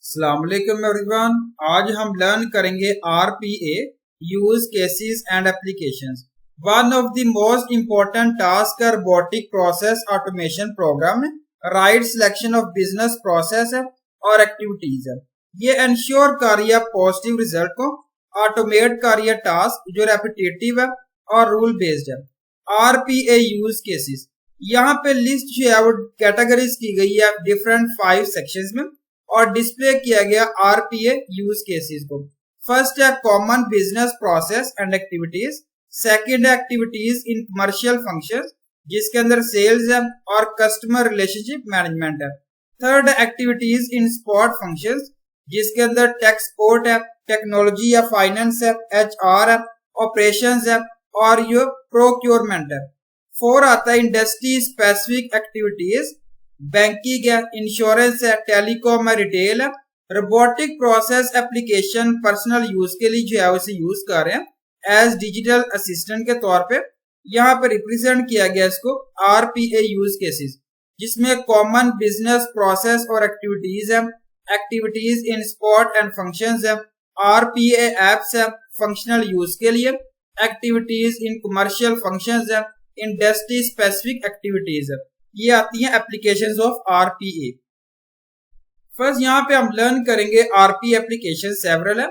अस्सलाम वालेकुम एवरीवन। आज हम लर्न करेंगे RPA use cases and applications. One of the most important task है रोबोटिक प्रोसेस ऑटोमेशन प्रोग्राम है, right selection of business process है और एक्टिविटीज है। ये इंश्योर कर रही है पॉजिटिव रिजल्ट को, ऑटोमेट कर रही है टास्क जो रेपिटेटिव है और रूल बेस्ड है। आरपीए यूज केसेस, यहाँ पे लिस्ट जो है वो कैटेगरीज की गई है डिफरेंट 5 सेक्शंस में और डिस्प्ले किया गया आरपीए यूज केसेस को। फर्स्ट है common business process and activities, second है एक्टिविटीज इन कमर्शियल फंक्शंस जिसके अंदर सेल्स है और कस्टमर रिलेशनशिप मैनेजमेंट है। थर्ड है एक्टिविटीज इन सपोर्ट फंक्शंस जिसके अंदर टेक सपोर्ट है, टेक्नोलॉजी या फाइनेंस है, एचआर है, ऑपरेशंस है और ये प्रोक्योरमेंट है। 4 आता है इंडस्ट्री स्पेसिफिक एक्टिविटीज, बैंकिंग है, इंश्योरेंस है, टेलीकॉम है, रिटेल है। Robotic process application personal use के लिए जो है उसे यूज कर रहे हैं एज डिजिटल असिस्टेंट के तौर पे। यहाँ पे रिप्रेजेंट किया गया इसको आरपीए यूज केसेस जिसमें कॉमन बिजनेस प्रोसेस और एक्टिविटीज है, activities in spot and functions है, आरपीए एप्स है फंक्शनल यूज के लिए, एक्टिविटीज इन कमर्शियल फंक्शंस है, इंडस्ट्री स्पेसिफिक एक्टिविटीज है। ये आती हैं एप्लीकेशंस ऑफ आरपीए। फर्स्ट यहाँ पे हम लर्न करेंगे आरपीए एप्लीकेशन सेवरल है।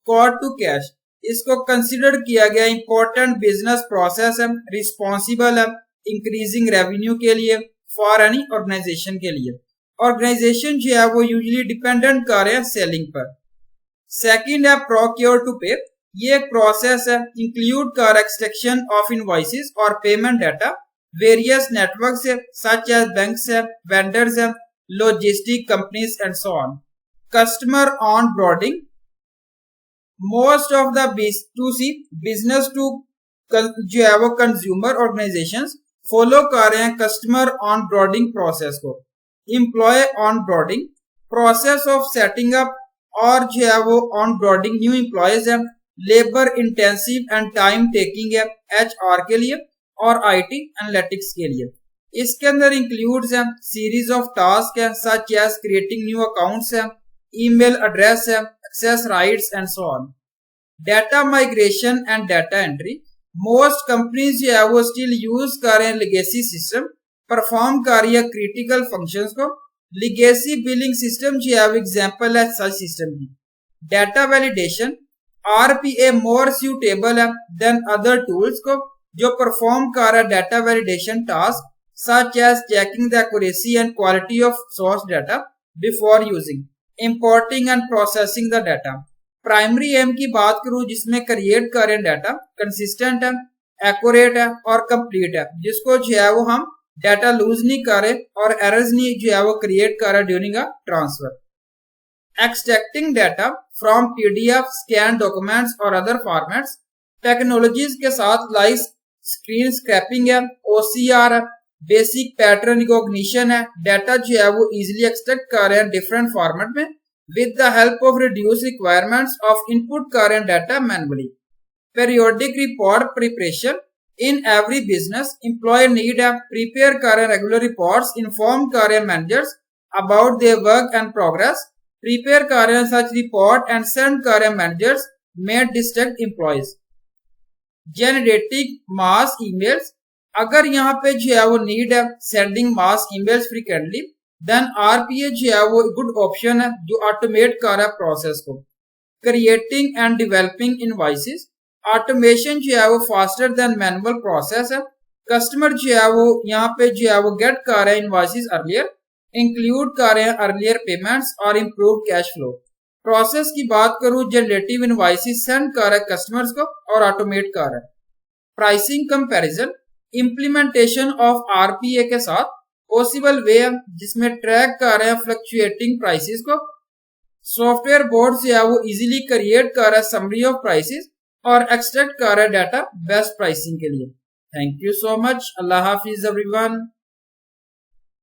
कॉल टू कैश, इसको कंसिडर किया गया इंपॉर्टेंट बिजनेस प्रोसेस है, रिस्पॉन्सिबल है इंक्रीजिंग रेवेन्यू के लिए फॉर एनी ऑर्गेनाइजेशन के लिए। ऑर्गेनाइजेशन जो है वो यूजुअली डिपेंडेंट कर रहे हैं सेलिंग पर। सेकंड है प्रोक्योर टू पे, ये एक प्रोसेस है इंक्लूड कर एक्सट्रैक्शन ऑफ इनवॉइसेस और पेमेंट डाटा वेरियस नेटवर्क से सच एज बैंक से, वेंडर्स है, logistic companies and so on. Customer onboarding, most of the B2C business to जो है वो कंज्यूमर ऑर्गेनाइजेशंस फॉलो कर रहे हैं कस्टमर ऑन बोर्डिंग प्रोसेस को। Employ onboarding, process of setting up और जो है वो ऑन बोर्डिंग न्यू एम्प्लॉयज है, labour intensive and time taking है एचआर के लिए और आईटी एनालिटिक्स के लिए। इसके अंदर इंक्लूड्स है सीरीज ऑफ टास्क है such as creating new accounts है, ईमेल एड्रेस है, access rights and so on. Data migration and data entry, most companies जो है वो स्टिल यूज कर रहे हैं लेगेसी सिस्टम, परफॉर्म कर रही है क्रिटिकल फंक्शंस को। लेगेसी बिलिंग सिस्टम जो है वो एग्जांपल है सच सिस्टम की। Data validation, RPA more suitable है देन अदर टूल्स को जो परफॉर्म कर रहा है data validation task such as checking the accuracy and quality of source data before using, importing and processing the data. Primary एम की बात करूं जिसमें क्रिएट करें डाटा कंसिस्टेंट है, एक्यूरेट है और कंप्लीट है, जिसको जो है वो हम डाटा लूज नहीं करें और एरर्स नहीं जो है वो क्रिएट करें during a transfer. Extracting data from PDF, scan documents और अदर फॉर्मेट्स, टेक्नोलॉजीज के साथ लाइव स्क्रीन स्क्रैपिंग है, ओसीआर है, बेसिक पैटर्न रिकॉग्निशन है, डाटा जो है वो इजीली एक्सट्रैक्ट कर रहे हैं डिफरेंट फॉर्मेट में with the help of reduce requirements of input कर रहे हैं data manually. Periodic report preparation, in every business employ need है प्रिपेयर कर रहे हैं रेगुलर रिपोर्ट्स, इन्फॉर्म कर रहे हैं managers about their work and progress, prepare कर रहे हैं सच रिपोर्ट एंड सेंड कर रहे हैं मैनेजर्स में डिस्ट्रैक्ट एम्प्लॉयज। जनरेटिंग मास ईमेल्स, अगर यहाँ पे जो है वो नीड है सेंडिंग मास ईमेल्स फ्रीक्वेंटली देन आरपीए जो है वो गुड ऑप्शन है जो ऑटोमेट कर रहा है प्रोसेस को। Creating and developing invoices, automation जो है वो फास्टर देन मैनुअल प्रोसेस है। कस्टमर जो है वो यहाँ पे जो है वो गेट कर रहे हैं इनवॉइसेस अर्लियर, इंक्लूड कर रहे हैं अर्लियर पेमेंट्स और इम्प्रूव कैश फ्लो। प्रोसेस की बात करूं जनरेटिव इनवॉइसेस सेंड कर रहा है कस्टमर्स को और ऑटोमेट कर रहा है। Pricing comparison, implementation of RPA के साथ पॉसिबल वे है जिसमें ट्रैक कर रहे हैं फ्लक्चुएटिंग प्राइसेस को। सॉफ्टवेयर बोर्ड से वो इजीली क्रिएट कर रहा है समरी ऑफ प्राइसेस और एक्सट्रैक्ट कर रहा है डाटा बेस्ट प्राइसिंग के लिए। Thank you so much. Allah Hafiz everyone.